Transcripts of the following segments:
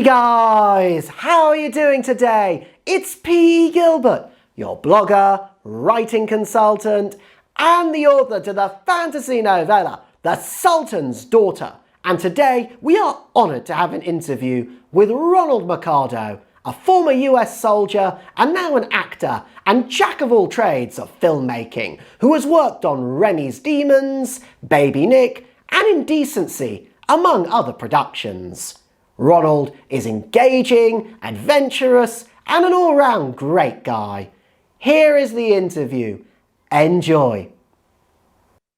Hey guys, how are you doing today? It's P. Gilbert, your blogger, writing consultant, and the author to the fantasy novella, The Sultan's Daughter. And today we are honoured to have an interview with Ronald Mercado, a former US soldier and now an actor and jack of all trades of filmmaking, who has worked on Remy's Demons, Baby Nick, and Indecency, among other productions. Ronald is engaging, adventurous, and an all-round great guy. Here is the interview. Enjoy.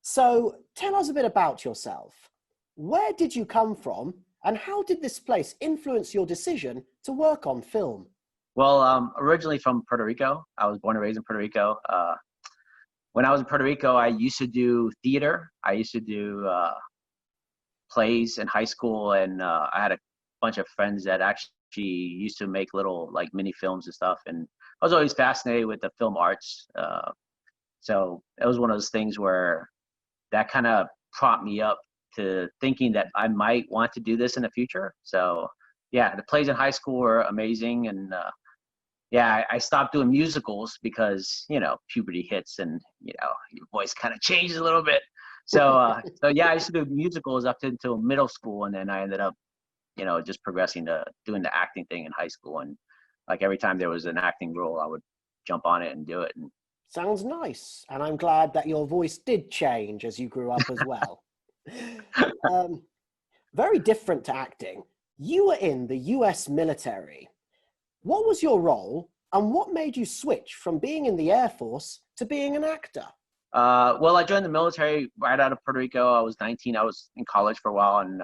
So, tell us a bit about yourself. Where did you come from, and how did this place influence your decision to work on film? Well, originally from Puerto Rico. I was born and raised in Puerto Rico. When I was in Puerto Rico, I used to do theater. I used to do plays in high school, and I had a bunch of friends that actually used to make little like mini films and stuff. And I was always fascinated with the film arts. So it was one of those things where that kind of prompted me up to thinking that I might want to do this in the future. So yeah, the plays in high school were amazing. And yeah, I stopped doing musicals because, you know, puberty hits and, you know, your voice kind of changes a little bit. So yeah, I used to do musicals up until middle school. And then I ended up, you know, just progressing to doing the acting thing in high school. And like every time there was an acting role, I would jump on it and do it. And Sounds nice, and I'm glad that your voice did change as you grew up as well. Very different to acting. You were in the US military. What was your role, and what made you switch from being in the Air Force to being an actor? well, I joined the military right out of Puerto Rico. I was 19. I was in college for a while and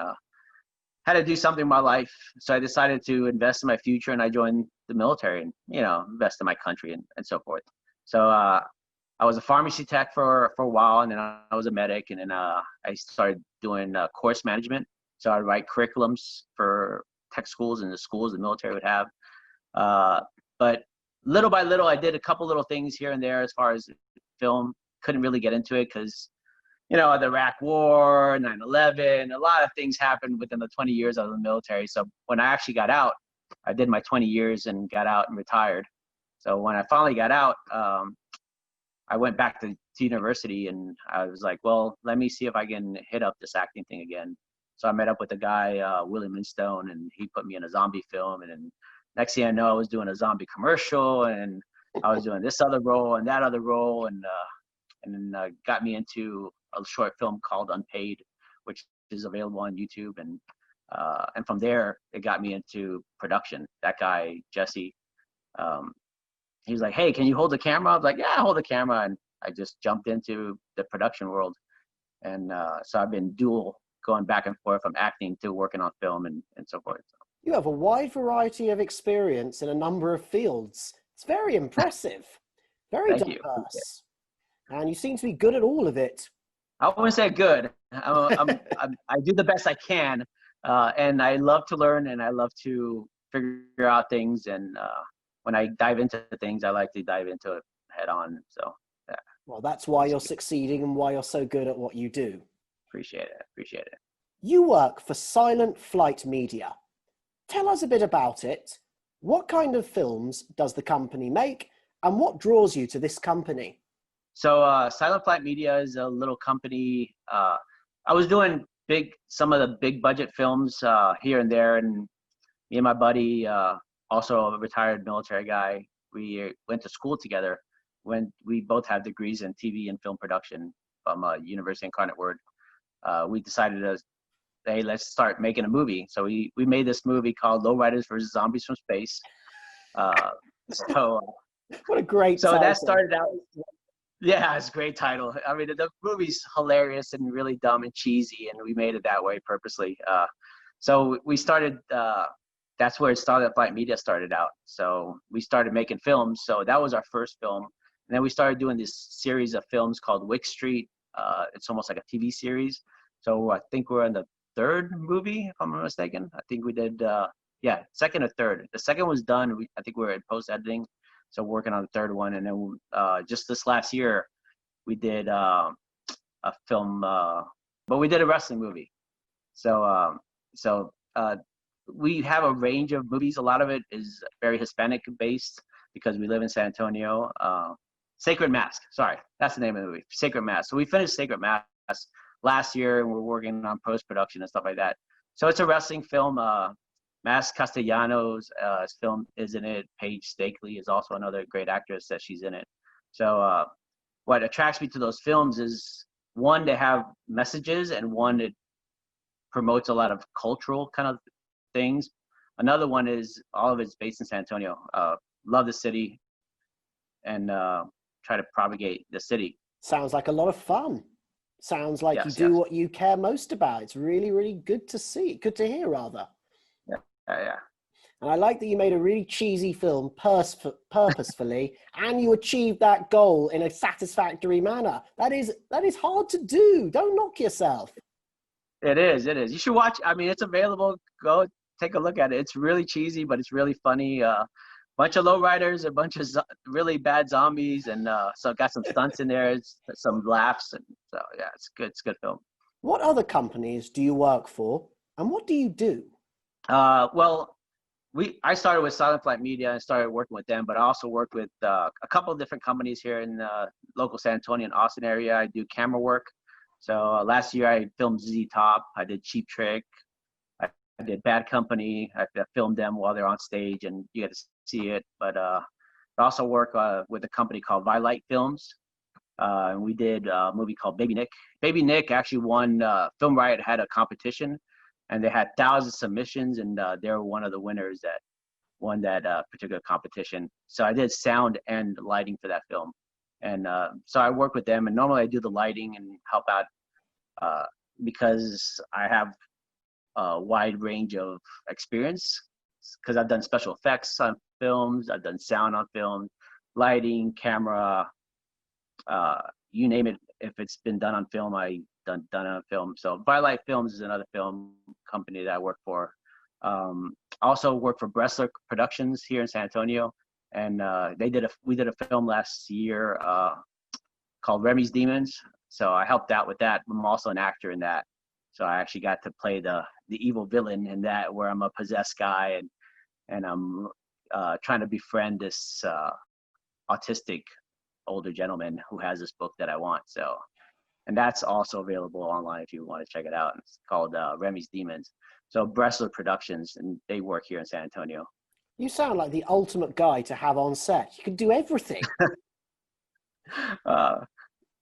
had to do something in my life. So I decided to invest in my future, and I joined the military and, you know, invest in my country and so forth. So I was a pharmacy tech for a while, and then I was a medic, and then I started doing course management. So I'd write curriculums for tech schools and the schools the military would have. But little by little, I did a couple little things here and there as far as film. Couldn't really get into it because, you know, the Iraq War, 9/11, a lot of things happened within the 20 years I was in the military. So when I actually got out, I did my 20 years and got out and retired. So when I finally got out, I went back to university, and I was like, well, let me see if I can hit up this acting thing again. So I met up with a guy, William Minstone, and he put me in a zombie film. And then next thing I know, I was doing a zombie commercial, and I was doing this other role and that other role. And then got me into a short film called Unpaid, which is available on YouTube. And from there, it got me into production. That guy, Jesse, he was like, hey, can you hold the camera? I was like, yeah, I'll hold the camera. And I just jumped into the production world. And so I've been going back and forth from acting to working on film and so forth. You have a wide variety of experience in a number of fields. It's very impressive, very Thank you. diverse. And you seem to be good at all of it. I wouldn't say good. I do the best I can. And I love to learn, and I love to figure out things. And when I dive into things, I like to dive into it head on. So, yeah. Well, that's why you're succeeding and why you're so good at what you do. Appreciate it. You work for Silent Flight Media. Tell us a bit about it. What kind of films does the company make, and what draws you to this company? So Silent Flight Media is a little company. I was doing some of the big budget films here and there, and me and my buddy, also a retired military guy, we went to school together. When we both have degrees in TV and film production from University Incarnate Word, we decided to, hey, let's start making a movie. So we made this movie called Lowriders versus Zombies from Space. What a great title. That started out. Yeah, it's a great title. I mean, the movie's hilarious and really dumb and cheesy, and we made it that way purposely. So we started, that's where Starlight Flight Media started out. So we started making films. So that was our first film. And then we started doing this series of films called Wick Street. It's almost like a TV series. So I think we're in the third movie, if I'm not mistaken. I think we did, second or third. The second was done. I think we were in post-editing. So working on the third one. And then just this last year, we did a film, but we did a wrestling movie. So we have a range of movies. A lot of it is very Hispanic based because we live in San Antonio. Sacred Mask, sorry, that's the name of the movie, Sacred Mask. So we finished Sacred Mask last year, and we're working on post production and stuff like that. So it's a wrestling film. Mass Castellanos' film is in it. Paige Stakely is also another great actress that she's in it. So what attracts me to those films is, one, they have messages, and one, it promotes a lot of cultural kind of things. Another one is all of it's based in San Antonio. Love the city, and try to propagate the city. Sounds like a lot of fun. Sounds like you do what you care most about. It's really, really good to see. Good to hear, rather. Yeah. And I like that you made a really cheesy film purposefully, and you achieved that goal in a satisfactory manner. That is hard to do. Don't knock yourself. It is. You should watch. I mean, it's available. Go take a look at it. It's really cheesy, but it's really funny. Bunch of lowriders, a bunch of really bad zombies, and so got some stunts in there, some laughs, and so yeah, it's good. It's a good film. What other companies do you work for, and what do you do? Well, I started with Silent Flight Media and started working with them, but I also worked with a couple of different companies here in the local San Antonio and Austin area. I do camera work. So last year I filmed Z Top. I did Cheap Trick. I did Bad Company. I filmed them while they're on stage, and you get to see it. But I also work with a company called Vilight Films. And we did a movie called Baby Nick. Baby Nick actually won. Film Riot had a competition, and they had thousands of submissions, and they were one of the winners that won that particular competition. So I did sound and lighting for that film. And so I work with them, and normally I do the lighting and help out because I have a wide range of experience, because I've done special effects on films, I've done sound on film, lighting, camera, you name it. If it's been done on film, I done on film. So Vilight Films is another film company that I work for. Also work for Bressler Productions here in San Antonio, and we did a film last year called Remy's Demons. So I helped out with that. I'm also an actor in that, so I actually got to play the evil villain in that, where I'm a possessed guy, and I'm trying to befriend this autistic older gentleman who has this book that I want. So, and that's also available online if you want to check it out. It's called Remy's Demons. So Bressler Productions, and they work here in San Antonio. You sound like the ultimate guy to have on set. You can do everything.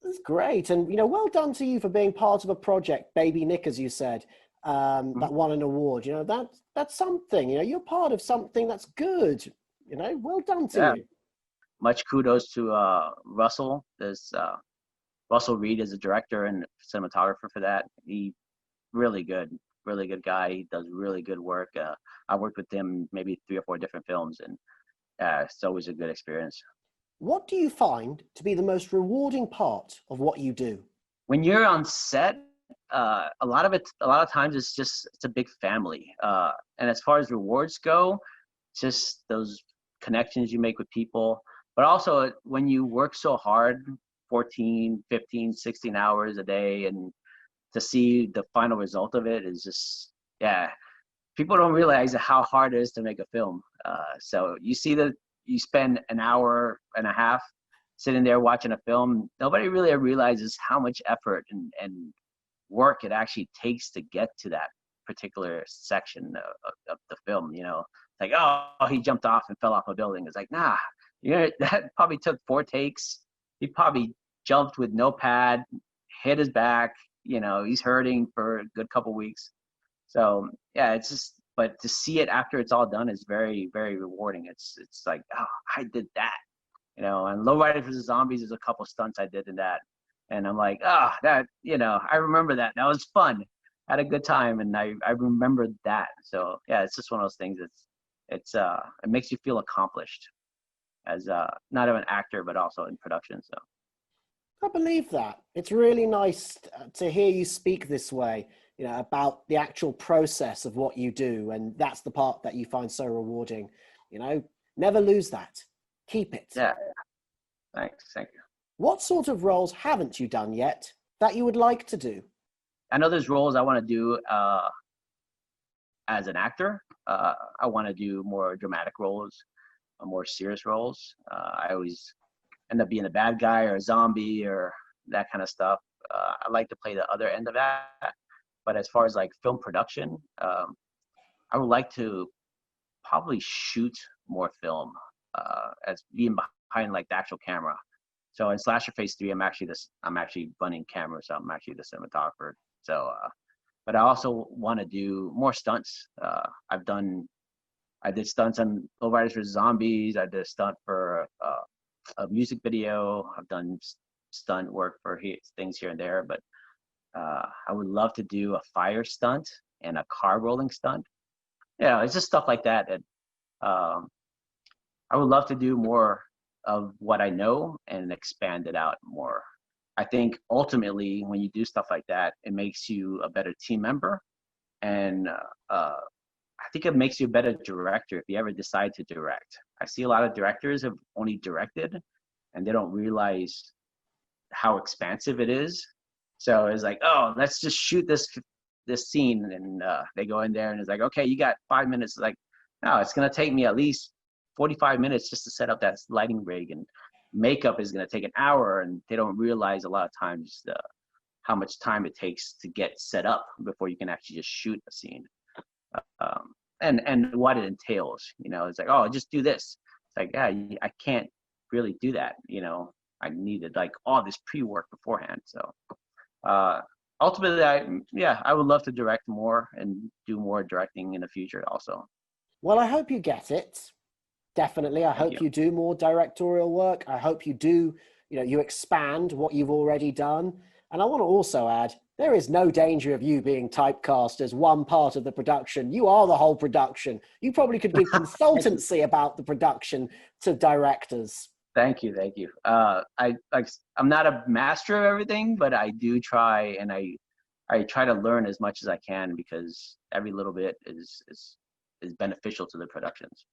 That's great. And, well done to you for being part of a project, Baby Nick, as you said, that won an award. That's something. You're part of something that's good. Well done to you. Much kudos to Russell. There's Russell Reed is the director and cinematographer for that. He really good guy. He does really good work. I worked with him maybe 3 or 4 different films, and it's always a good experience. What do you find to be the most rewarding part of what you do? When you're on set, a lot of times it's a big family. And as far as rewards go, it's just those connections you make with people. But also when you work so hard, 14, 15, 16 hours a day, and to see the final result of it is just, people don't realize how hard it is to make a film. So you spend an hour and a half sitting there watching a film. Nobody really realizes how much effort and work it actually takes to get to that particular section of the film. Like, oh, he jumped off and fell off a building. It's like, nah, that probably took 4 takes. He probably jumped with no pad, hit his back. He's hurting for a good couple weeks. So yeah, it's just, but to see it after it's all done is very, very rewarding. It's like, oh, I did that. And Lowriders vs. Zombies is a couple stunts I did in that. And I'm like, oh, that, I remember that. That was fun. I had a good time, and I remembered that. So yeah, it's just one of those things. It makes you feel accomplished as not an actor, but also in production. So I believe that. It's really nice to hear you speak this way, about the actual process of what you do. And that's the part that you find so rewarding. Never lose that. Keep it. Yeah. Thanks. Thank you. What sort of roles haven't you done yet that you would like to do? I know there's roles I want to do. as an actor. I want to do more dramatic roles, more serious roles. I always end up being a bad guy or a zombie or that kind of stuff. I like to play the other end of that. But as far as like film production, I would like to probably shoot more film as being behind like the actual camera. So in Slasher Phase 3, I'm actually running cameras. So I'm actually the cinematographer. So, but I also want to do more stunts. I did stunts on Lowriders for Zombies. I did a stunt for a music video. I've done stunt work for things here and there, but I would love to do a fire stunt and a car rolling stunt. Yeah, it's just stuff like that. I would love to do more of what I know and expand it out more. I think ultimately, when you do stuff like that, it makes you a better team member, and I think it makes you a better director if you ever decide to direct. I see a lot of directors have only directed, and they don't realize how expansive it is. So it's like, oh, let's just shoot this scene, and they go in there and it's like, okay, you got 5 minutes. It's like, no, it's gonna take me at least 45 minutes just to set up that lighting rig, and makeup is gonna take an hour, and they don't realize a lot of times how much time it takes to get set up before you can actually just shoot a scene, and what it entails. It's like, oh, just do this. It's like, yeah, I can't really do that. I needed like all this pre-work beforehand. So ultimately, I would love to direct more and do more directing in the future also. Well, I hope you get it. Definitely. I hope you do more directorial work. I hope you do, you expand what you've already done. And I want to also add, there is no danger of you being typecast as one part of the production. You are the whole production. You probably could give consultancy about the production to directors. Thank you. I'm not a master of everything, but I do try, and I try to learn as much as I can, because every little bit is beneficial to the productions.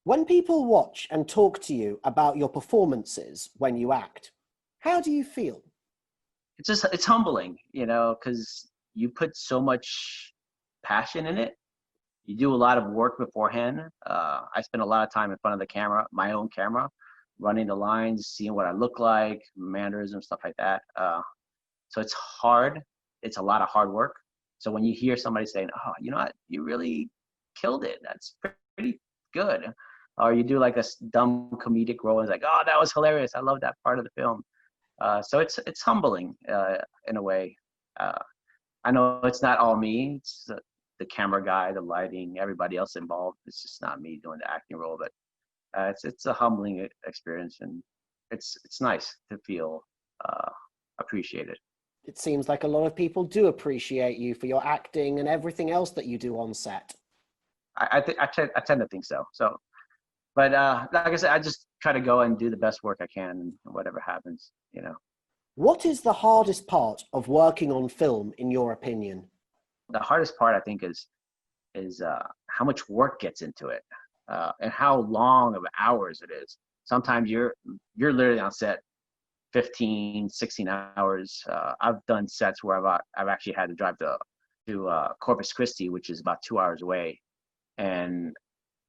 When people watch and talk to you about your performances when you act, how do you feel? It's humbling, because you put so much passion in it. You do a lot of work beforehand. I spend a lot of time in front of the camera, my own camera, running the lines, seeing what I look like, mannerisms, stuff like that. So it's hard. It's a lot of hard work. So when you hear somebody saying, oh, you know what, you really killed it, that's pretty good. Or you do like a dumb comedic role, and it's like, oh, that was hilarious, I love that part of the film. So it's humbling in a way. I know it's not all me. It's the camera guy, the lighting, everybody else involved. It's just not me doing the acting role, but it's a humbling experience, and it's nice to feel appreciated. It seems like a lot of people do appreciate you for your acting and everything else that you do on set. I tend to think so. So, but like I said, I just try to go and do the best work I can, and whatever happens. What is the hardest part of working on film, in your opinion? The hardest part, I think, is how much work gets into it, and how long of hours it is. Sometimes you're literally on set 15, 16 hours. I've done sets where I've actually had to drive to Corpus Christi, which is about 2 hours away, and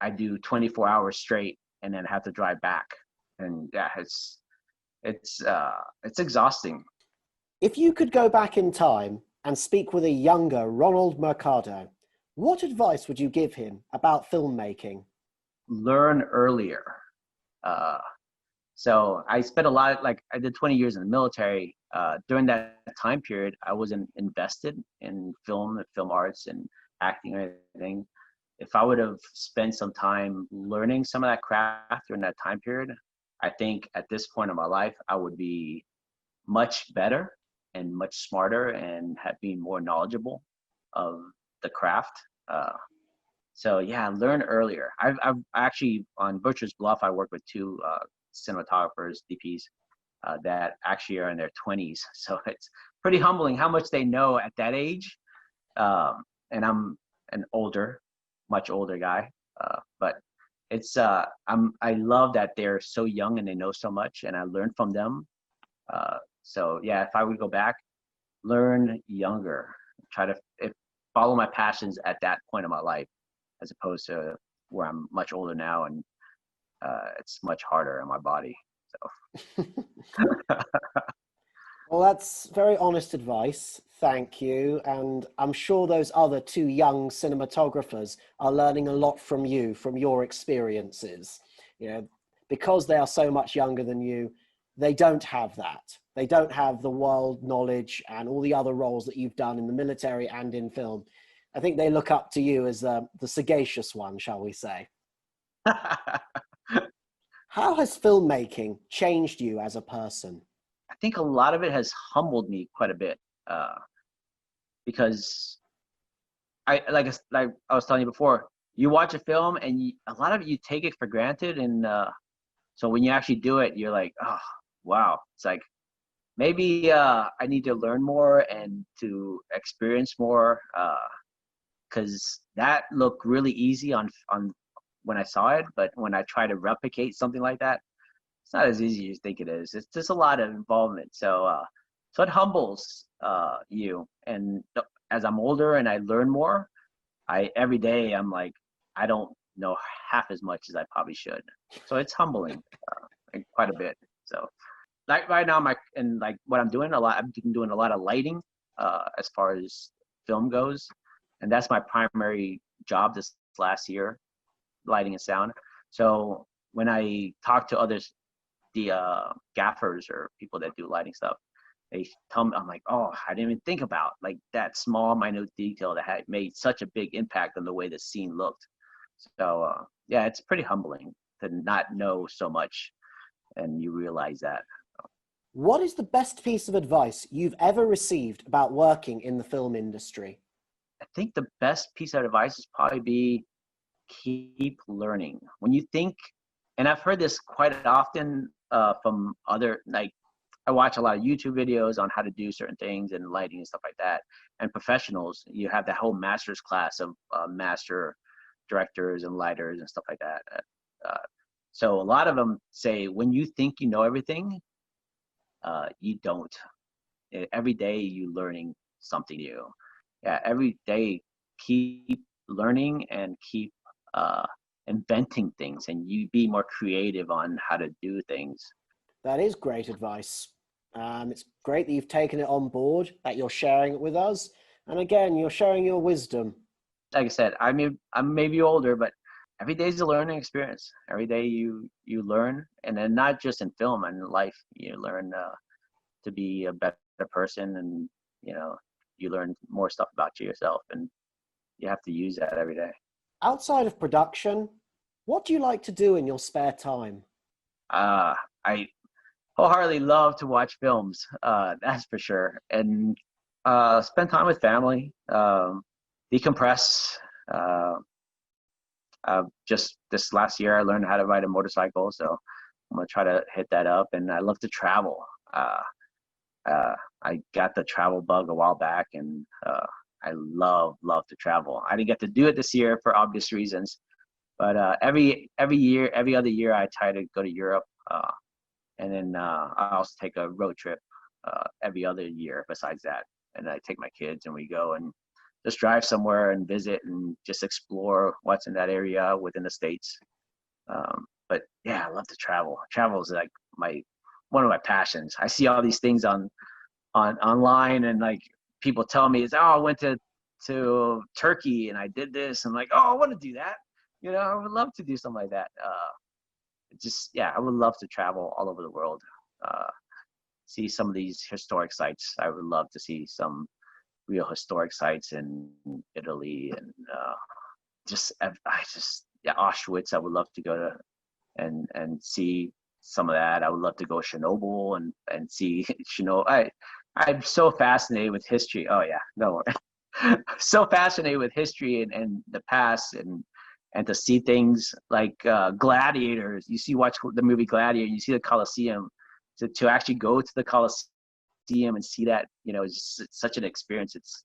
I do 24 hours straight, and then have to drive back. And yeah, it's exhausting. If you could go back in time and speak with a younger Ronald Mercado, what advice would you give him about filmmaking? Learn earlier. So I spent I did 20 years in the military. During that time period, I wasn't invested in film arts and acting or anything. If I would have spent some time learning some of that craft during that time period, I think at this point in my life, I would be much better and much smarter, and have been more knowledgeable of the craft. So yeah, learn earlier. I've actually, on Butcher's Bluff, I work with two cinematographers, DPs, that actually are in their 20s. So it's pretty humbling how much they know at that age. And I'm an much older guy, but it's I love that they're so young and they know so much, and I learn from them. So yeah, if I would go back, learn younger. follow my passions at that point in my life, as opposed to where I'm much older now and it's much harder on my body. So Well, that's very honest advice. Thank you. And I'm sure those other two young cinematographers are learning a lot from you, from your experiences. You know, because they are so much younger than you, they don't have that. They don't have the world knowledge and all the other roles that you've done in the military and in film. I think they look up to you as the sagacious one, shall we say. How has filmmaking changed you as a person? I think a lot of it has humbled me quite a bit, because like I was telling you before, you watch a film and a lot of it you take it for granted, and so when you actually do it, you're like, oh wow, it's like maybe I need to learn more and to experience more, because that looked really easy on when I saw it, but when I try to replicate something like that, it's not as easy as you think it is. It's just a lot of involvement. So so it humbles you. And as I'm older and I learn more, every day I'm like, I don't know half as much as I probably should. So it's humbling quite a bit. So like right now, like what I'm doing a lot, I've been doing a lot of lighting as far as film goes, and that's my primary job this last year, lighting and sound. So when I talk to others, the gaffers or people that do lighting stuff, they tell me, I'm like, oh, I didn't even think about like that small, minute detail that had made such a big impact on the way the scene looked. So yeah, it's pretty humbling to not know so much, and you realize that. What is the best piece of advice you've ever received about working in the film industry? I think the best piece of advice is probably be keep learning. When you think, and I've heard this quite often from other, like I watch a lot of YouTube videos on how to do certain things and lighting and stuff like that. And professionals, you have the whole master's class of master directors and lighters and stuff like that. So a lot of them say, when you think you know everything, you don't. Every day you're learning something new. Yeah, every day keep learning and keep inventing things, and you be more creative on how to do things. That is great advice. It's great that you've taken it on board, that you're sharing it with us. And again, you're sharing your wisdom. Like I said, I'm maybe older, but every day is a learning experience. Every day you learn, and then not just in film and in life, you learn to be a better person, and you learn more stuff about yourself, and you have to use that every day. Outside of production, what do you like to do in your spare time? I wholeheartedly love to watch films, that's for sure, and spend time with family, decompress. Just this last year, I learned how to ride a motorcycle, so I'm gonna try to hit that up. And I love to travel. I got the travel bug a while back, and I love to travel. I didn't get to do it this year for obvious reasons, but every year, every other year, I try to go to Europe, and then I also take a road trip every other year besides that. And I take my kids and we go and just drive somewhere and visit and just explore what's in that area within the States. But yeah, I love to travel. Travel is like one of my passions. I see all these things online, and like people tell me, I went to Turkey and I did this. I'm like, oh, I want to do that. I would love to do something like that. I would love to travel all over the world. See some of these historic sites. I would love to see some real historic sites in Italy, and Auschwitz. I would love to go to and see some of that. I would love to go Chernobyl and see Chernobyl. I'm so fascinated with history. Oh yeah, no, so fascinated with history and the past, and to see things like gladiators. Watch the movie Gladiator, you see the Colosseum. To actually go to the Colosseum and see that, is such an experience. It's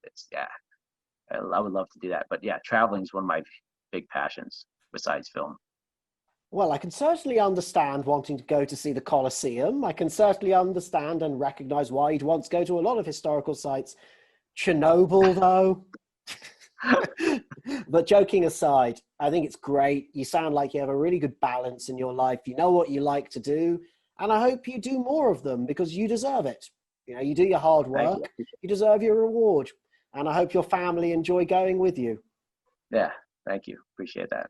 I would love to do that. But yeah, traveling is one of my big passions besides film. Well, I can certainly understand wanting to go to see the Colosseum. I can certainly understand and recognize why you'd want to go to a lot of historical sites. Chernobyl, though. But joking aside, I think it's great. You sound like you have a really good balance in your life. You know what you like to do. And I hope you do more of them because you deserve it. You know, you do your hard Thank work. you. You deserve your reward. And I hope your family enjoy going with you. Yeah, thank you. Appreciate that.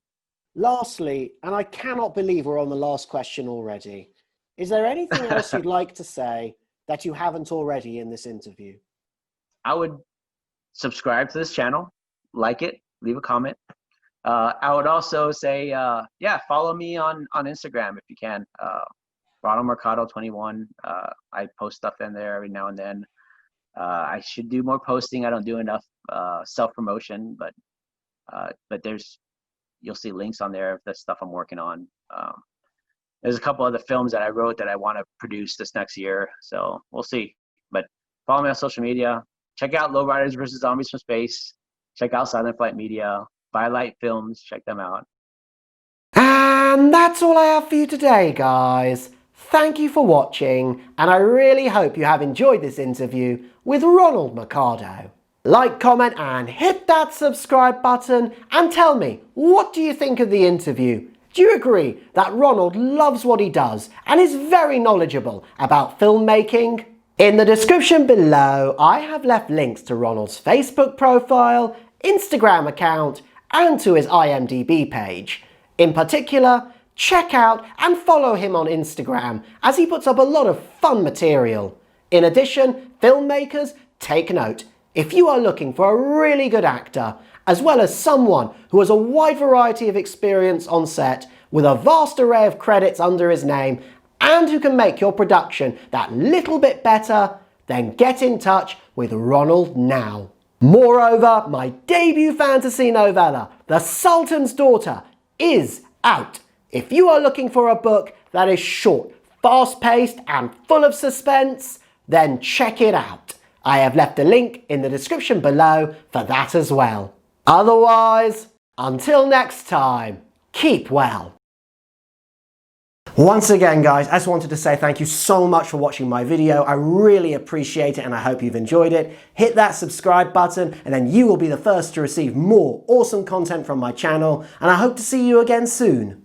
Lastly, and I cannot believe we're on the last question already, is there anything else you'd like to say that you haven't already in this interview? I would subscribe to this channel, like it, leave a comment. I would also say, yeah, follow me on Instagram if you can. Ronald Mercado 21. I post stuff in there every now and then. I should do more posting. I don't do enough self-promotion, but you'll see links on there of the stuff I'm working on. There's a couple other films that I wrote that I want to produce this next year, so we'll see. But follow me on social media. Check out Lowriders versus Zombies from Space. Check out Silent Flight Media. Buy Light Films. Check them out. And that's all I have for you today, guys. Thank you for watching, and I really hope you have enjoyed this interview with Ronald Mercado. Like, comment, and hit that subscribe button, and tell me, what do you think of the interview? Do you agree that Ronald loves what he does and is very knowledgeable about filmmaking? In the description below, I have left links to Ronald's Facebook profile, Instagram account, and to his IMDb page. In particular, check out and follow him on Instagram as he puts up a lot of fun material. In addition, filmmakers, take note. If you are looking for a really good actor, as well as someone who has a wide variety of experience on set with a vast array of credits under his name and who can make your production that little bit better, then get in touch with Ronald NOW. Moreover, my debut fantasy novella, The Sultan's Daughter, is out. If you are looking for a book that is short, fast-paced, and full of suspense, then check it out. I have left a link in the description below for that as well. Otherwise, until next time, keep well. Once again, guys, I just wanted to say thank you so much for watching my video. I really appreciate it and I hope you've enjoyed it. Hit that subscribe button and then you will be the first to receive more awesome content from my channel, and I hope to see you again soon.